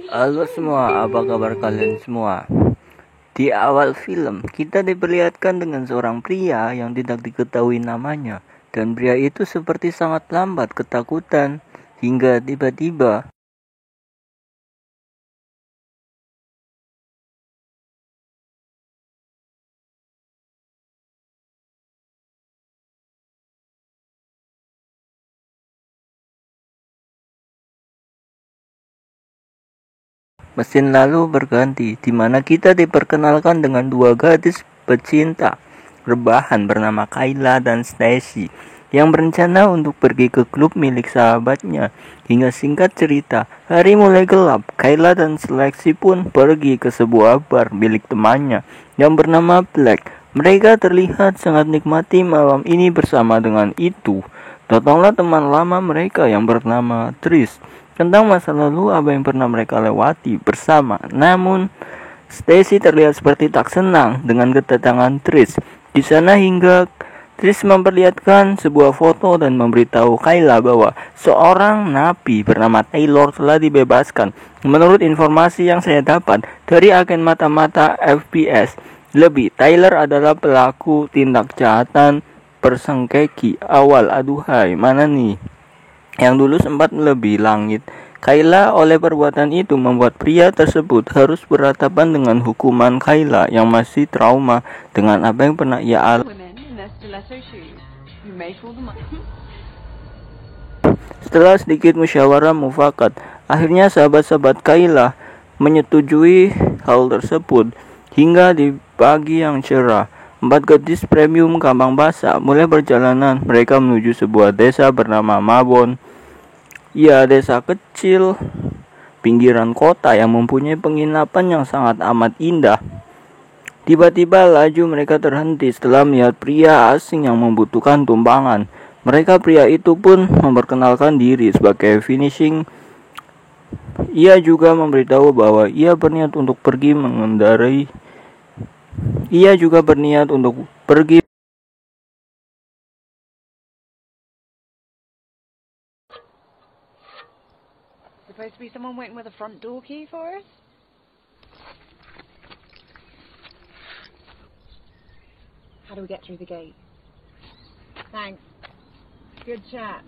Halo semua, apa kabar kalian semua? Di awal film, kita diperlihatkan dengan seorang pria yang tidak diketahui namanya. Dan pria itu seperti sangat lambat ketakutan, hingga tiba-tiba mesin lalu berganti, di mana kita diperkenalkan dengan dua gadis pecinta rebahan bernama Kayla dan Stacy yang berencana untuk pergi ke klub milik sahabatnya. Hingga singkat cerita, hari mulai gelap. Kayla dan Seleksi pun pergi ke sebuah bar milik temannya yang bernama Black. Mereka terlihat sangat nikmati malam ini bersama. Dengan itu, datanglah teman lama mereka yang bernama Tris. Tentang masa lalu apa yang pernah mereka lewati bersama. Namun Stacy terlihat seperti tak senang dengan kedatangan Tris di sana, hingga Tris memperlihatkan sebuah foto dan memberitahu Kayla bahwa seorang napi bernama Taylor telah dibebaskan. Menurut informasi yang saya dapat dari agen mata-mata FPS lebih, Taylor adalah pelaku tindak kejahatan persengkeki awal. Aduhai, mana nih yang dulu sempat melebihi langit. Kayla oleh perbuatan itu membuat pria tersebut harus berhadapan dengan hukuman. Kayla yang masih trauma dengan apa yang pernah ia alami. Setelah sedikit musyawarah mufakat, akhirnya sahabat-sahabat Kayla menyetujui hal tersebut. Hingga di pagi yang cerah, 4 gadis premium Kambang Basah mulai perjalanan. Mereka menuju sebuah desa bernama Mabon. Ya, desa kecil pinggiran kota yang mempunyai penginapan yang sangat amat indah. Tiba-tiba laju mereka terhenti setelah melihat pria asing yang membutuhkan tumpangan. Pria itu pun memperkenalkan diri sebagai finishing. Ia juga memberitahu bahwa ia berniat untuk pergi mengendarai. Ia juga berniat untuk pergi. Supposed to be someone waiting with a front door key for us? How do we get through the gate? Thanks. Good chat.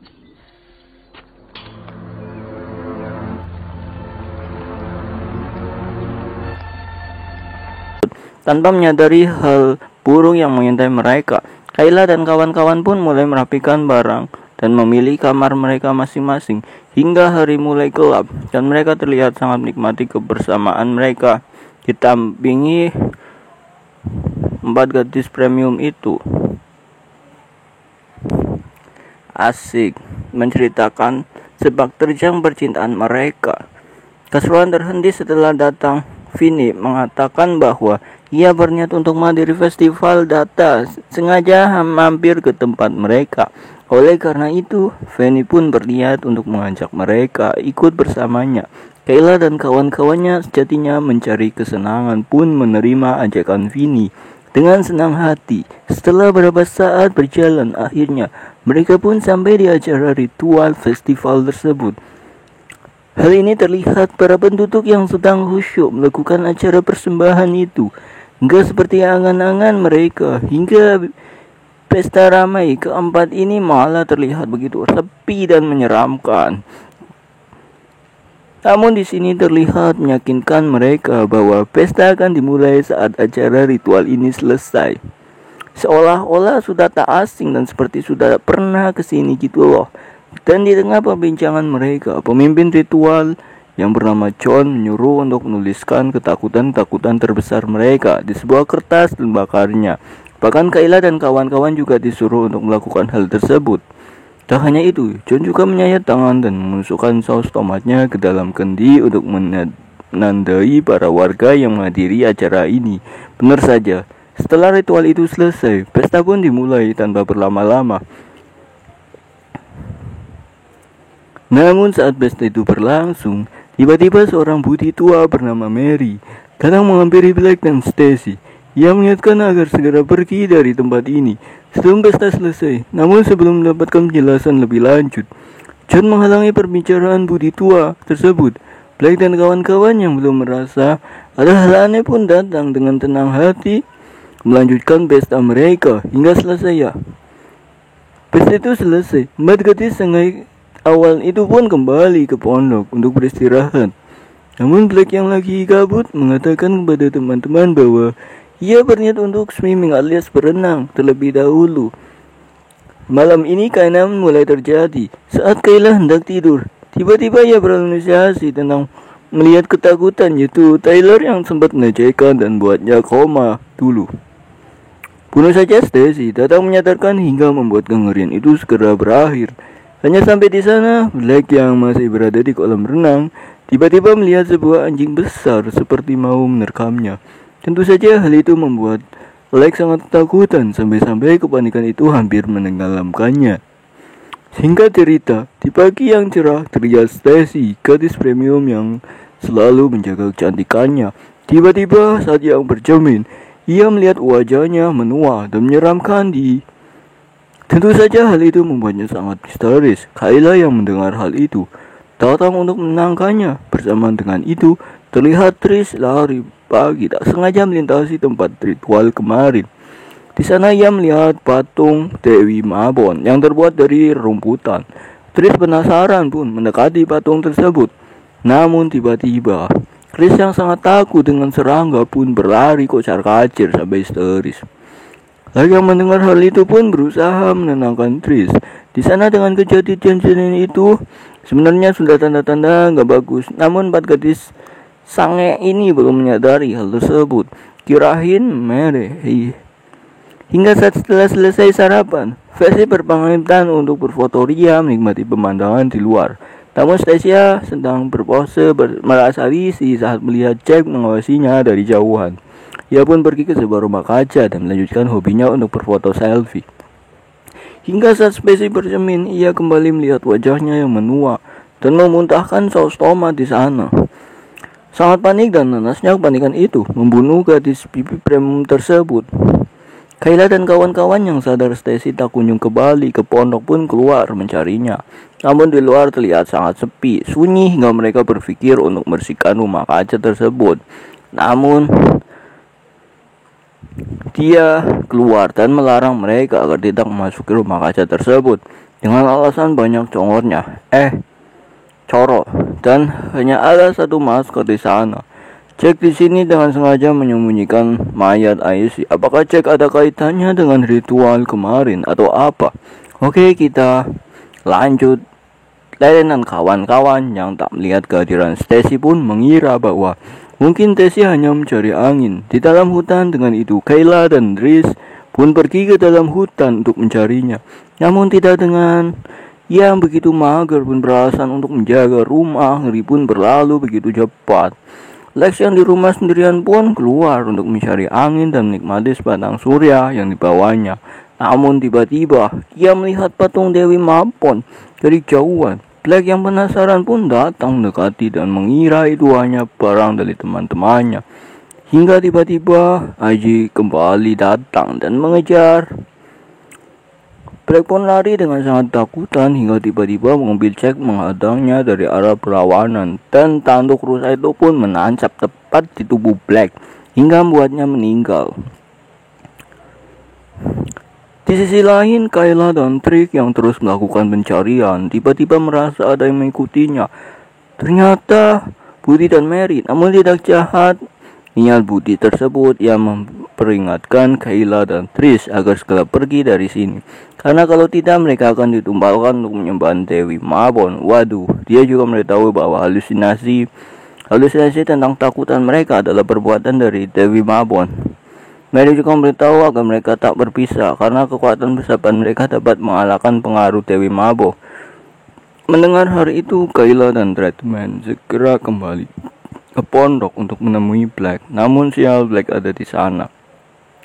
Tanpa menyadari hal buruk yang mengintai mereka, Kayla dan kawan-kawan pun mulai merapikan barang dan memilih kamar mereka masing-masing. Hingga hari mulai gelap dan mereka terlihat sangat menikmati kebersamaan mereka ditampingi 4 gadis premium itu. Asik menceritakan sepak terjang percintaan mereka. Keseruan terhenti setelah datang Vinny mengatakan bahwa ia berniat untuk menghadiri festival data, sengaja mampir ke tempat mereka. Oleh karena itu, Vinny pun berniat untuk mengajak mereka ikut bersamanya. Kayla dan kawan-kawannya sejatinya mencari kesenangan pun menerima ajakan Vinny dengan senang hati. Setelah beberapa saat berjalan, akhirnya mereka pun sampai di acara ritual festival tersebut. Hal ini terlihat para penduduk yang sedang khusyuk melakukan acara persembahan itu. Enggak seperti angan-angan mereka. Hingga pesta ramai keempat ini malah terlihat begitu sepi dan menyeramkan. Namun di sini terlihat meyakinkan mereka bahwa pesta akan dimulai saat acara ritual ini selesai. Seolah-olah sudah tak asing dan seperti sudah pernah kesini gitu loh. Dan di tengah perbincangan mereka, pemimpin ritual yang bernama John menyuruh untuk menuliskan ketakutan-ketakutan terbesar mereka di sebuah kertas dan bakarnya. Bahkan Kayla dan kawan-kawan juga disuruh untuk melakukan hal tersebut. Tak hanya itu, John juga menyayat tangan dan memasukkan saus tomatnya ke dalam kendi untuk menandai para warga yang menghadiri acara ini. Benar saja, setelah ritual itu selesai, pesta pun dimulai tanpa berlama-lama. Namun saat pesta itu berlangsung, tiba-tiba seorang budi tua bernama Mary datang menghampiri Black dan Stacy. Ia mengingatkan agar segera pergi dari tempat ini sebelum pesta selesai. Namun sebelum mendapatkan penjelasan lebih lanjut, John menghalangi perbicaraan Budi tua tersebut. Black dan kawan-kawan yang belum merasa ada hal aneh pun datang dengan tenang hati melanjutkan pesta mereka hingga selesai ya. Pesta itu selesai. 4 gadis sengai awal itu pun kembali ke pondok untuk beristirahat. Namun Black yang lagi kabut mengatakan kepada teman-teman bahwa ia berniat untuk swimming alias berenang terlebih dahulu. Malam ini keanehan mulai terjadi. Saat Kayla hendak tidur, tiba-tiba ia berhalusinasi tentang melihat ketakutan, yaitu Tyler yang sempat melecehkan dan buatnya koma dulu. Bunuh saja Stacy datang menyadarkan hingga membuat kengerian itu segera berakhir. Hanya sampai di sana, Black yang masih berada di kolam renang tiba-tiba melihat sebuah anjing besar seperti mau menerkamnya. Tentu saja hal itu membuat Black sangat ketakutan sampai-sampai kepanikan itu hampir menenggelamkannya. Singkat cerita, di pagi yang cerah terlihat Stacy, gadis premium yang selalu menjaga kecantikannya. Tiba-tiba saat yang bercermin, ia melihat wajahnya menua dan menyeramkan Tentu saja hal itu membuatnya sangat histeris. Kayla yang mendengar hal itu datang untuk menenangkannya. Bersamaan dengan itu, terlihat Trish lari pagi tak sengaja melintasi tempat ritual kemarin. Di sana ia melihat patung Dewi Mabon yang terbuat dari rumputan. Trish penasaran pun mendekati patung tersebut. Namun tiba-tiba Trish yang sangat takut dengan serangga pun berlari kocar-kacir sampai histeris. Lagi yang mendengar hal itu pun berusaha menenangkan Trish. Di sana dengan kejadian itu sebenarnya sudah tanda-tanda gak bagus. Namun 4 gadis sange ini belum menyadari hal tersebut. Kirain mereh. Hingga saat setelah selesai sarapan, Stacy berpamitan untuk berfoto ria menikmati pemandangan di luar. Namun Stacia sedang berpose merasa risih saat melihat Jack mengawasinya dari jauhan. Ia pun pergi ke sebuah rumah kaca dan melanjutkan hobinya untuk berfoto selfie. Hingga saat Stacy bercermin, ia kembali melihat wajahnya yang menua dan memuntahkan saus tomat di sana. Sangat panik dan nanasnya kepanikan itu membunuh gadis pipi premium tersebut. Kayla dan kawan-kawan yang sadar Stacy tak kunjung kembali ke pondok pun keluar mencarinya. Namun di luar terlihat sangat sepi, sunyi hingga mereka berpikir untuk membersihkan rumah kaca tersebut. Namun dia keluar dan melarang mereka agar tidak memasuki rumah kaca tersebut dengan alasan banyak coro dan hanya ada satu maskot di sana. Jack di sini dengan sengaja menyembunyikan mayat Aisyah. Apakah Jack ada kaitannya dengan ritual kemarin atau apa? Oke, kita lanjut. Laren dan kawan-kawan yang tak melihat kehadiran Stacy pun mengira bahwa mungkin Stacy hanya mencari angin di dalam hutan. Dengan itu, Kayla dan Trish pun pergi ke dalam hutan untuk mencarinya. Namun tidak dengan yang begitu mager pun beralasan untuk menjaga rumah. Ngeri pun berlalu begitu cepat. Lex yang di rumah sendirian pun keluar untuk mencari angin dan menikmati sebatang surya yang dibawanya. Namun tiba-tiba ia melihat patung Dewi Mabon dari jauhan. Black yang penasaran pun datang mendekati dan mengira itu hanya barang dari teman-temannya. Hingga tiba-tiba Aji kembali datang dan mengejar. Black pun lari dengan sangat takutan hingga tiba-tiba mobil Jack menghadangnya dari arah berlawanan dan tanduk rusa itu pun menancap tepat di tubuh Black hingga membuatnya meninggal. Di sisi lain, Kayla dan Trick yang terus melakukan pencarian tiba-tiba merasa ada yang mengikutinya. Ternyata Budi dan Mary, namun tidak jahat. Niat Budi tersebut yang memperingatkan Kayla dan Trish agar segera pergi dari sini. Karena kalau tidak mereka akan ditumbalkan untuk menyembah Dewi Mabon. Waduh, dia juga memberitahu bahwa halusinasi tentang takutan mereka adalah perbuatan dari Dewi Mabon. Mary juga memberitahu agar mereka tak berpisah karena kekuatan bersahabat mereka dapat mengalahkan pengaruh Dewi Mabon. Mendengar hari itu, Kayla dan Redman segera kembali ke pondok untuk menemui Black. Namun sial, Black ada di sana.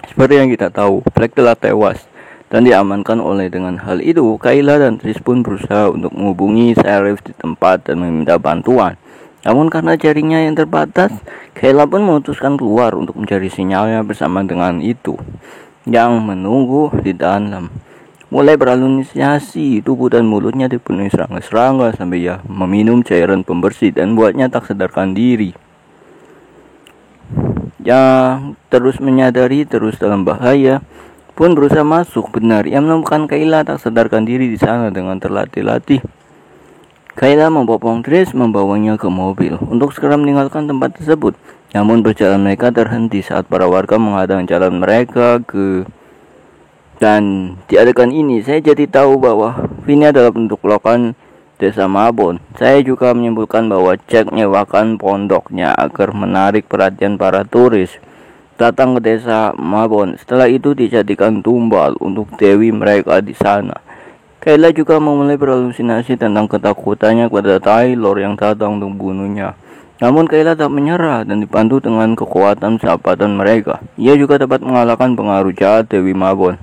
Seperti yang kita tahu, Black telah tewas dan diamankan oleh dengan hal itu. Kayla dan Trish pun berusaha untuk menghubungi sheriff di tempat dan meminta bantuan. Namun karena jaringnya yang terbatas, Kayla pun memutuskan keluar untuk mencari sinyalnya bersama dengan itu yang menunggu di dalam. mulai berhalusinasi, tubuh dan mulutnya dipenuhi serangga-serangga sampai ia meminum cairan pembersih dan buatnya tak sadarkan diri. Yang terus menyadari terus dalam bahaya pun berusaha masuk. Benar, ia menemukan Kayla tak sadarkan diri di sana dengan terlatih-latih. Kayla membopong Dries, membawanya ke mobil untuk segera meninggalkan tempat tersebut. Namun perjalanan mereka terhenti saat para warga menghadang jalan mereka ke... Dan di adegan ini saya jadi tahu bahwa Vinny adalah penduduk lokal desa Mabon. Saya juga menyimpulkan bahwa Jack menyewakan pondoknya agar menarik perhatian para turis datang ke desa Mabon. Setelah itu dijadikan tumbal untuk dewi mereka di sana. Kayla juga memulai berhalusinasi tentang ketakutannya kepada Taylor yang datang untuk membunuhnya. Namun Kayla tak menyerah dan dibantu dengan kekuatan sahabatan mereka. Ia juga dapat mengalahkan pengaruh jahat Dewi Mabon.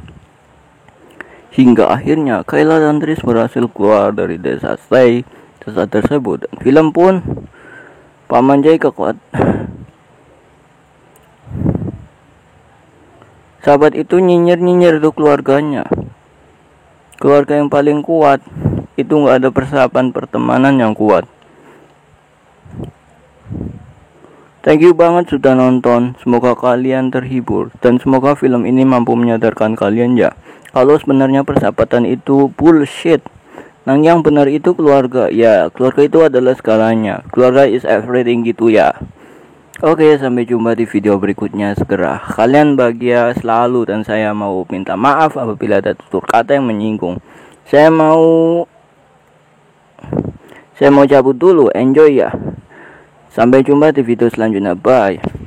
Hingga akhirnya Kayla dan Dries berhasil keluar dari desa tersebut. Dan film pun Paman Jay kekuat. Sahabat itu nyinyir untuk keluarganya. Keluarga yang paling kuat itu nggak ada persahabatan pertemanan yang kuat. Thank you banget sudah nonton. Semoga kalian terhibur dan semoga film ini mampu menyadarkan kalian ya kalau sebenarnya persahabatan itu bullshit. Yang benar itu keluarga. Ya, keluarga itu adalah segalanya. Keluarga is everything gitu ya. Oke, sampai jumpa di video berikutnya segera. Kalian bahagia selalu dan saya mau minta maaf apabila ada tutur kata yang menyinggung. Saya mau cabut dulu. Enjoy ya. Sampai jumpa di video selanjutnya. Bye.